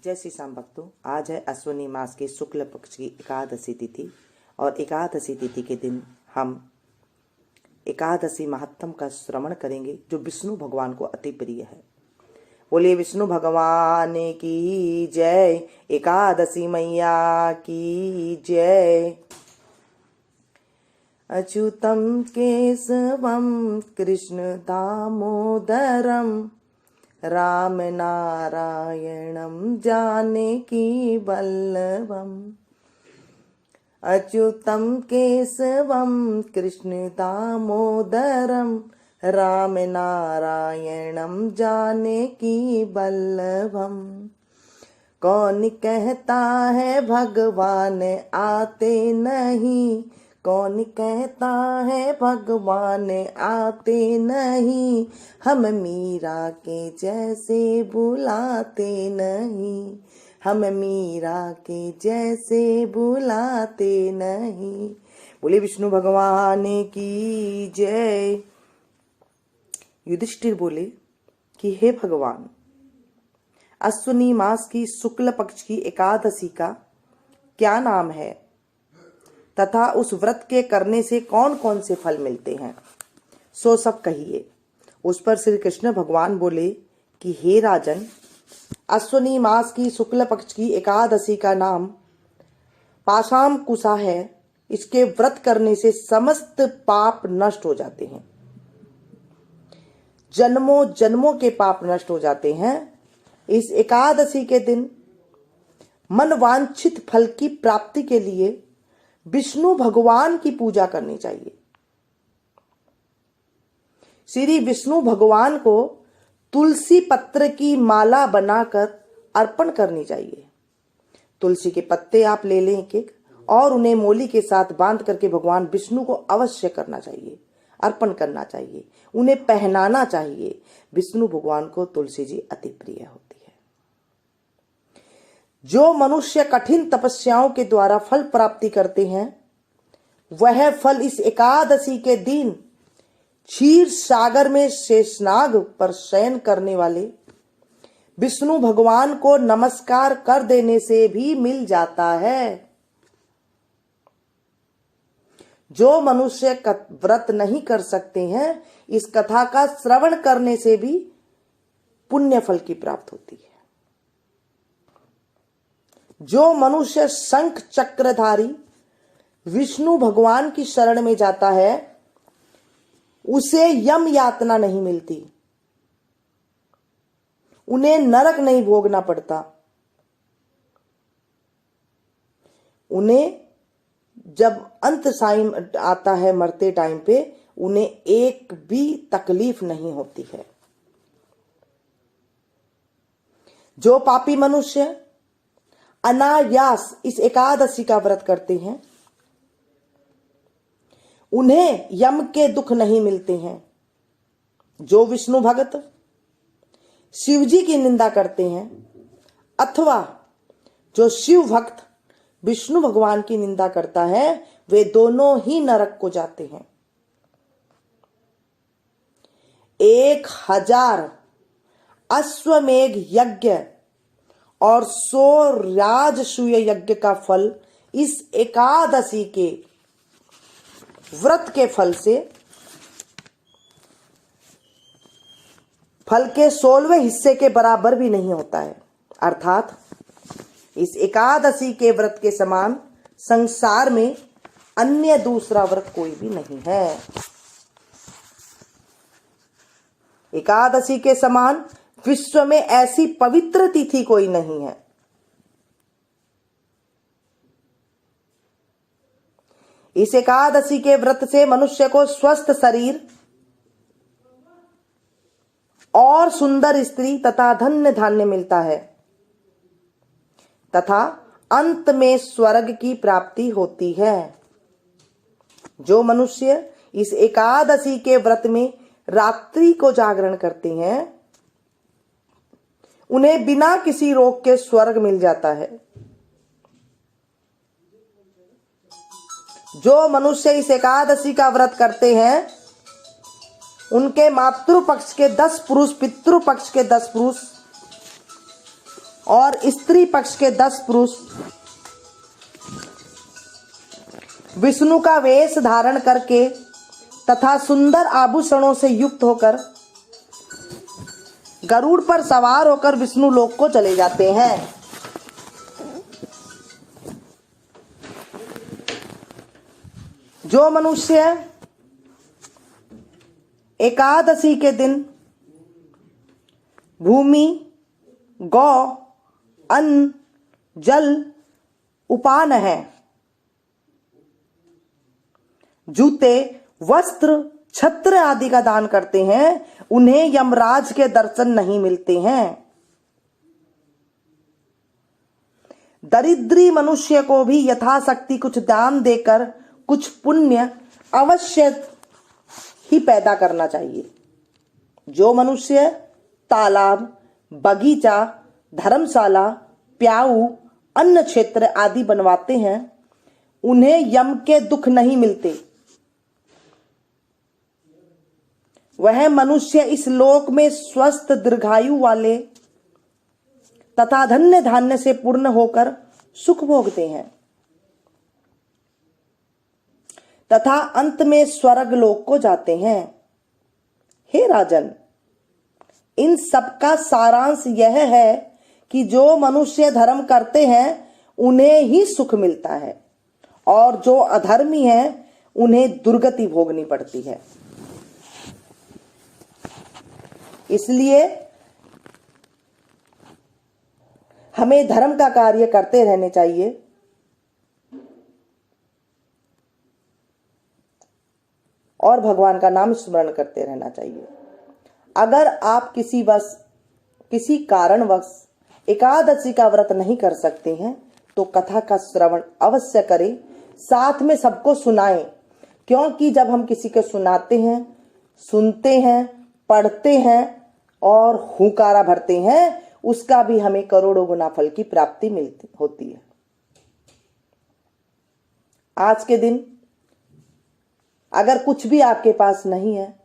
जय श्री श्याम भक्तों, आज है अश्विनी मास के शुक्ल पक्ष की एकादशी तिथि और एकादशी तिथि के दिन हम एकादशी महात्म का श्रवण करेंगे जो विष्णु भगवान को अति प्रिय है। बोलिए विष्णु भगवान की जय, एकादशी मैया की जय। अच्युतम केशवम कृष्ण दामोदरम राम नारायणम जानकी वल्लभम। अच्युतम केशवम कृष्ण दामोदरम राम नारायणम जानकी वल्लभम। कौन कहता है भगवान आते नहीं, कौन कहता है भगवान आते नहीं, हम मीरा के जैसे बुलाते नहीं, हम मीरा के जैसे बुलाते नहीं। बोले विष्णु भगवान की जय। युधिष्ठिर बोले कि हे भगवान, अश्विनी मास की शुक्ल पक्ष की एकादशी का क्या नाम है तथा उस व्रत के करने से कौन कौन से फल मिलते हैं, सो सब कहिए। उस पर श्री कृष्ण भगवान बोले कि हे राजन, अश्विनी मास की शुक्ल पक्ष की एकादशी का नाम पाशाम कुशा है। इसके व्रत करने से समस्त पाप नष्ट हो जाते हैं, जन्मों जन्मों के पाप नष्ट हो जाते हैं। इस एकादशी के दिन मनवांछित फल की प्राप्ति के लिए विष्णु भगवान की पूजा करनी चाहिए। श्री विष्णु भगवान को तुलसी पत्र की माला बनाकर अर्पण करनी चाहिए। तुलसी के पत्ते आप ले लें एक एक और उन्हें मोली के साथ बांध करके भगवान विष्णु को अवश्य करना चाहिए, अर्पण करना चाहिए, उन्हें पहनाना चाहिए। विष्णु भगवान को तुलसी जी अति प्रिय होती है। जो मनुष्य कठिन तपस्याओं के द्वारा फल प्राप्ति करते हैं, वह फल इस एकादशी के दिन क्षीर सागर में शेषनाग पर शयन करने वाले विष्णु भगवान को नमस्कार कर देने से भी मिल जाता है। जो मनुष्य व्रत नहीं कर सकते हैं, इस कथा का श्रवण करने से भी पुण्य फल की प्राप्ति होती है। जो मनुष्य शंख चक्रधारी विष्णु भगवान की शरण में जाता है, उसे यम यातना नहीं मिलती, उन्हें नरक नहीं भोगना पड़ता। उन्हें जब अंत टाइम आता है, मरते टाइम पे उन्हें एक भी तकलीफ नहीं होती है। जो पापी मनुष्य अनायास इस एकादशी का व्रत करते हैं, उन्हें यम के दुख नहीं मिलते हैं। जो विष्णु भक्त शिव जी की निंदा करते हैं अथवा जो शिव भक्त विष्णु भगवान की निंदा करता है, वे दोनों ही नरक को जाते हैं। 1000 अश्वमेघ यज्ञ और 100 राजसूय यज्ञ का फल इस एकादशी के व्रत के फल से, फल के 16वें हिस्से के बराबर भी नहीं होता है। अर्थात इस एकादशी के व्रत के समान संसार में अन्य दूसरा व्रत कोई भी नहीं है। एकादशी के समान विश्व में ऐसी पवित्र तिथि कोई नहीं है। इस एकादशी के व्रत से मनुष्य को स्वस्थ शरीर और सुंदर स्त्री तथा धन्य धान्य मिलता है तथा अंत में स्वर्ग की प्राप्ति होती है। जो मनुष्य इस एकादशी के व्रत में रात्रि को जागरण करते हैं, उन्हें बिना किसी रोग के स्वर्ग मिल जाता है। जो मनुष्य इस एकादशी का व्रत करते हैं, उनके मातृ पक्ष के 10 पुरुष, पितृ पक्ष के 10 पुरुष और स्त्री पक्ष के 10 पुरुष विष्णु का वेश धारण करके तथा सुंदर आभूषणों से युक्त होकर गरुड़ पर सवार होकर विष्णु लोक को चले जाते हैं। जो मनुष्य एकादशी के दिन भूमि, गौ, अन्न, जल, उपान है, जूते, वस्त्र, छत्र आदि का दान करते हैं, उन्हें यमराज के दर्शन नहीं मिलते हैं। दरिद्री मनुष्य को भी यथाशक्ति कुछ दान देकर कुछ पुण्य अवश्य ही पैदा करना चाहिए। जो मनुष्य तालाब, बगीचा, धर्मशाला, प्याऊ, अन्न क्षेत्र आदि बनवाते हैं, उन्हें यम के दुख नहीं मिलते। वह मनुष्य इस लोक में स्वस्थ दीर्घायु वाले तथा धन्य धान्य से पूर्ण होकर सुख भोगते हैं तथा अंत में स्वर्ग लोक को जाते हैं। हे राजन, इन सब का सारांश यह है कि जो मनुष्य धर्म करते हैं उन्हें ही सुख मिलता है और जो अधर्मी हैं उन्हें दुर्गति भोगनी पड़ती है। इसलिए हमें धर्म का कार्य करते रहने चाहिए और भगवान का नाम स्मरण करते रहना चाहिए। अगर आप किसी कारणवश एकादशी का व्रत नहीं कर सकते हैं तो कथा का श्रवण अवश्य करें, साथ में सबको सुनाएं, क्योंकि जब हम किसी को सुनाते हैं, सुनते हैं, पढ़ते हैं और हुंकारा भरते हैं, उसका भी हमें करोड़ों गुना फल की प्राप्ति होती है। आज के दिन अगर कुछ भी आपके पास नहीं है,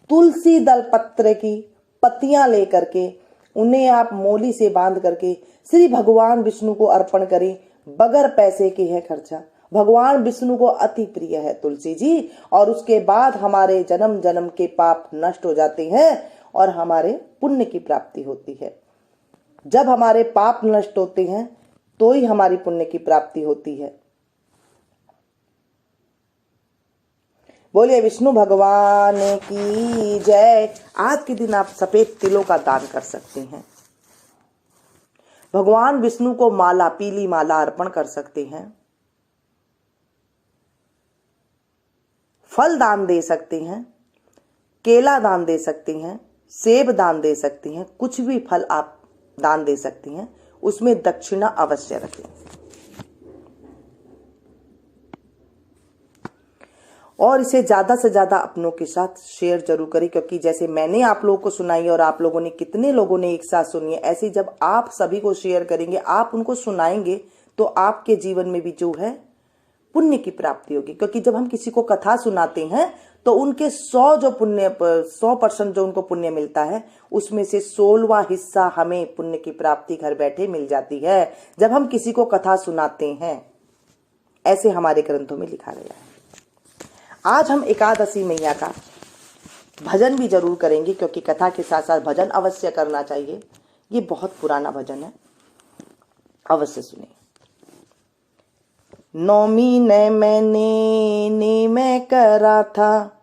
तुलसी दल पत्र की पत्तियां लेकर के उन्हें आप मोली से बांध करके श्री भगवान विष्णु को अर्पण करें, बगैर पैसे के है खर्चा। भगवान विष्णु को अति प्रिय है तुलसी जी, और उसके बाद हमारे जन्म जन्म के पाप नष्ट हो जाते हैं और हमारे पुण्य की प्राप्ति होती है। जब हमारे पाप नष्ट होते हैं तो ही हमारी पुण्य की प्राप्ति होती है। बोलिए विष्णु भगवान की जय। आज के दिन आप सफेद तिलों का दान कर सकते हैं। भगवान विष्णु को माला, पीली माला अर्पण कर सकते हैं। फल दान दे सकते हैं, केला दान दे सकते हैं, सेब दान दे सकते हैं, कुछ भी फल आप दान दे सकते हैं। उसमें दक्षिणा अवश्य रखें। और इसे ज्यादा से ज्यादा अपनों के साथ शेयर जरूर करें, क्योंकि जैसे मैंने आप लोगों को सुनाई और आप लोगों ने कितने लोगों ने एक साथ सुनी है, ऐसे जब आप सभी को शेयर करेंगे, आप उनको सुनाएंगे, तो आपके जीवन में भी जो है पुण्य की प्राप्ति होगी। क्योंकि जब हम किसी को कथा सुनाते हैं तो उनके 100% जो उनको पुण्य मिलता है, उसमें से 16वां हिस्सा हमें पुण्य की प्राप्ति घर बैठे मिल जाती है जब हम किसी को कथा सुनाते हैं। ऐसे हमारे ग्रंथों में लिखा गया है। आज हम एकादशी मैया का भजन भी जरूर करेंगे, क्योंकि कथा के साथ साथ भजन अवश्य करना चाहिए। ये बहुत पुराना भजन है, अवश्य सुने। नौमी ने मैंने मैं करा था,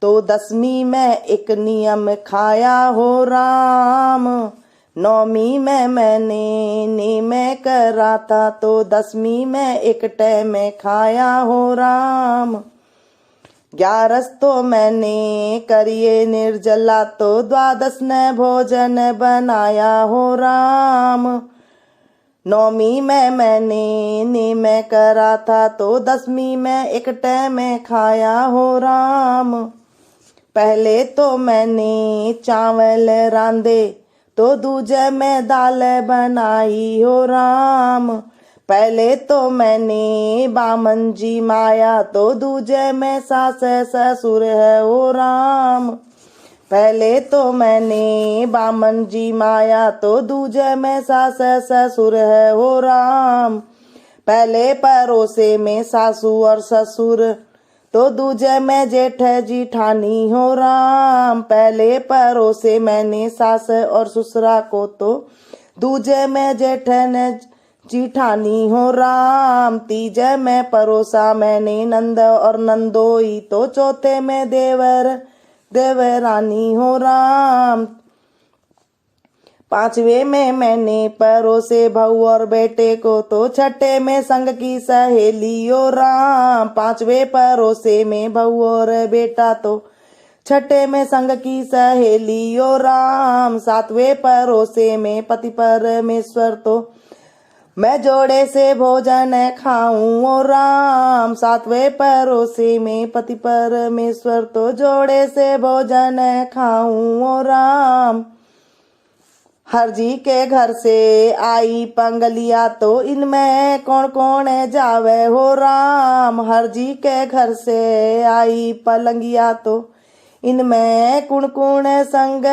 तो 10वीं में एक नियम खाया हो राम। नौमी में मैंने मैं करा था, तो 10वीं में एक टाइम में खाया हो राम। 11 तो मैंने करिए निर्जला, तो 12 ने भोजन बनाया हो राम। नौमी में मैंने मैं करा था, तो 10वीं में एक टाइम में खाया हो राम। पहले तो मैंने चावल रांधे, तो दूजे में दाल बनाई हो राम। पहले तो मैंने बामन जी माया, तो दूजे में सास ससुर है हो राम। पहले तो मैंने बामन जी माया, तो दूजे में सास ससुर है हो राम। पहले परोसे में सासू और ससुर, तो दूजे में जेठ जिठानी हो राम। पहले परोसे मैंने सास और ससुरा को, तो दूजे में जेठ ने जिठानी हो राम। तीजे में परोसा मैंने नंद और नंदोई, तो चौथे में देवर देवरानी हो राम। पांचवे में मैंने परोसे बहू और बेटे को, तो छठे में संग की सहेली हो राम। पांचवे परोसे में बहू और बेटा, तो छठे में संग की सहेली हो राम। सातवें परोसे में पति परमेश्वर, तो मैं जोड़े से भोजन खाऊं ओ राम। सातवें परोसे में पति परमेश्वर, तो जोड़े से भोजन खाऊं ओ राम। हर जी के घर से आई पंगलिया, तो इनमें कौन कौन जावे हो राम। हर जी के घर से आई पलंगिया, तो इनमें कुण कुण संग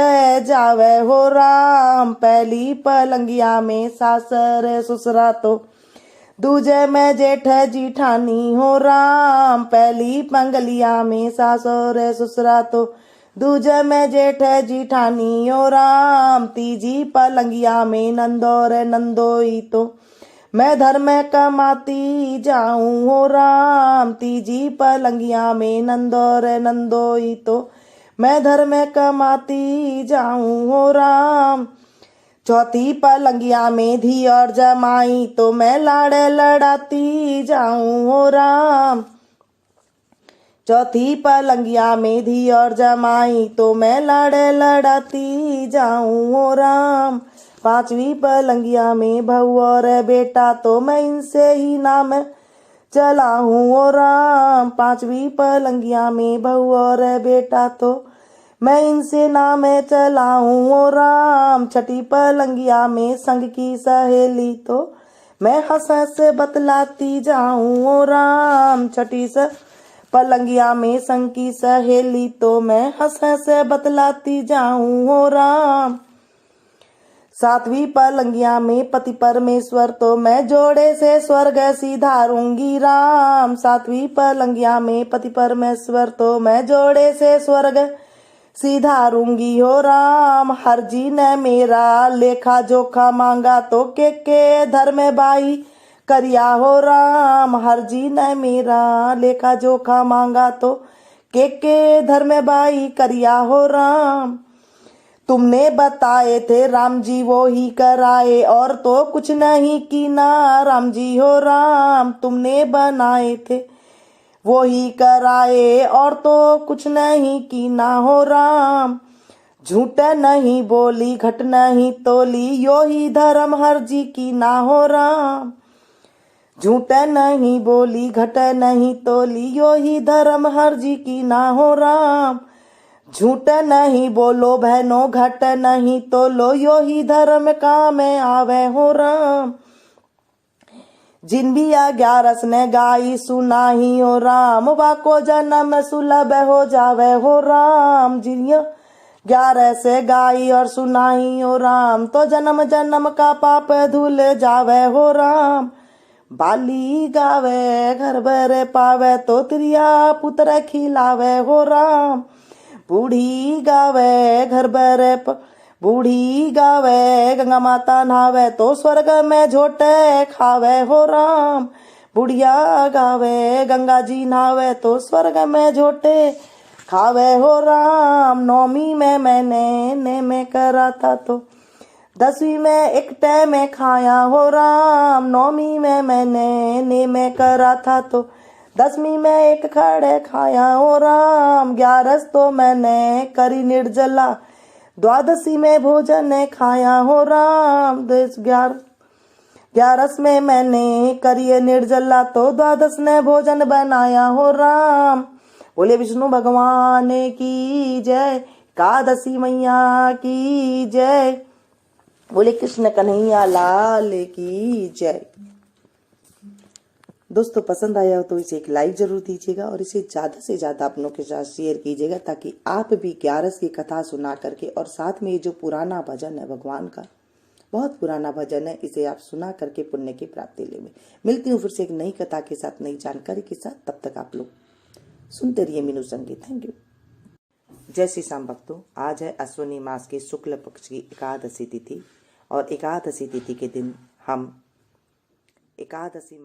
जावे हो राम। पहली पलंगिया में सासर ससुरा, तो दूजे में जेठ जिठानी हो राम। पहली पंगलिया में सासर ससुरा, तो दूजे में जेठ जिठानी हो राम। तीजी पलंगिया में नंदोर नंदोई, तो मैं धर्म कमाती जाऊं हो राम। तीजी पलंगिया में नंदोर नंदोई, तो मैं धर्म कमाती जाऊं हो राम। चौथी पलंगिया में धी और जमाई, तो मैं लाड़ लड़ाती जाऊं हो राम। चौथी पलंगिया में धी और जमाई, तो मैं लाड़ लड़ाती जाऊं हो राम। पांचवी पलंगिया में बहू और बेटा, तो मैं इनसे ही नाम चलाऊं हो राम। पांचवी पलंगिया में बहू और बेटा, तो मैं इनसे नाम चलाऊं हो राम। छठी पलंगिया में संग की सहेली, तो मैं हंस हंस बतलाती जाऊं हो राम। छठी पलंगिया में संग की सहेली, तो मैं हंस हंस बतलाती जाऊं हो राम। सातवीं पलंगिया में पति परमेश्वर, तो मैं जोड़े से स्वर्ग सिधारूंगी राम। सातवीं पलंगिया में पति परमेश्वर, तो मैं जोड़े से स्वर्ग सिधारूंगी हो राम। हर जी ने मेरा लेखा जोखा मांगा, तो के धर्म बाई करिया हो राम। हर जी ने मेरा लेखा जोखा मांगा, तो के धर्म बाई करिया हो राम। तुमने बताए थे राम जी वो ही कराए, और तो कुछ नहीं की ना राम जी हो राम। तुमने बनाए थे वो ही कराए, और तो कुछ नहीं की ना हो राम। झूठ नहीं बोली घट नहीं तोली, यो ही धर्म हर जी की ना हो राम। झूठ नहीं बोली घट नहीं तोली, यो ही धर्म हर जी की ना हो राम। झूठ नहीं बोलो बहनों घट नहीं तोलो, यो ही धर्म काम आवे हो राम। जिन भी आज्ञा रस ने गाई सुनाही हो राम, वाको जन्म सुलभ हो जावे हो राम। जिन 11 से गाई और सुनाही हो राम, तो जन्म जन्म का पाप धुल जावे हो राम। बाली गावे घर भर पावे, तो त्रिया पुत्र खिलावे हो राम। बूढ़ी गावे घर भर बूढ़ी गावे गंगा माता नहावे, तो स्वर्ग में झोटे खावे हो राम। बुढ़िया गावे गंगा जी नहावे, तो स्वर्ग में झोटे खावे हो राम। नौमी में मैंने नेम करा था, तो 10वीं में एक टाइम खाया हो राम। नौमी में मैंने नेम करा था, तो 10वीं में एक खड़े खाया हो राम। 11 तो मैंने करी निर्जला, 12वीं में भोजन खाया हो राम। 11 में मैंने करिए निर्जला, तो 12 ने भोजन बनाया हो राम। बोले विष्णु भगवान की जय, एकादशी मैया की जय। बोले कृष्ण कन्हैया लाल की जय। दोस्तों पसंद आया हो तो इसे एक लाइक जरूर दीजिएगा और इसे ज़्यादा से ज़्यादा अपनों के साथ शेयर कीजिएगा, ताकि आप भी 11 की कथा सुना करके, और साथ में ये जो पुराना भजन है भगवान का, बहुत पुराना भजन है, इसे आप सुना करके पुण्य की प्राप्ति लेंगे। मिलती हूँ फिर से एक नई कथा के साथ, नई जानकारी के साथ। तब तक आप लोग सुनते रहिए मीनू संगीत। Thank you. जय श्री श्याम भक्तों, आज है अश्विनी मास की शुक्ल पक्ष की एकादशी तिथि, और एकादशी तिथि के दिन हम एकादशी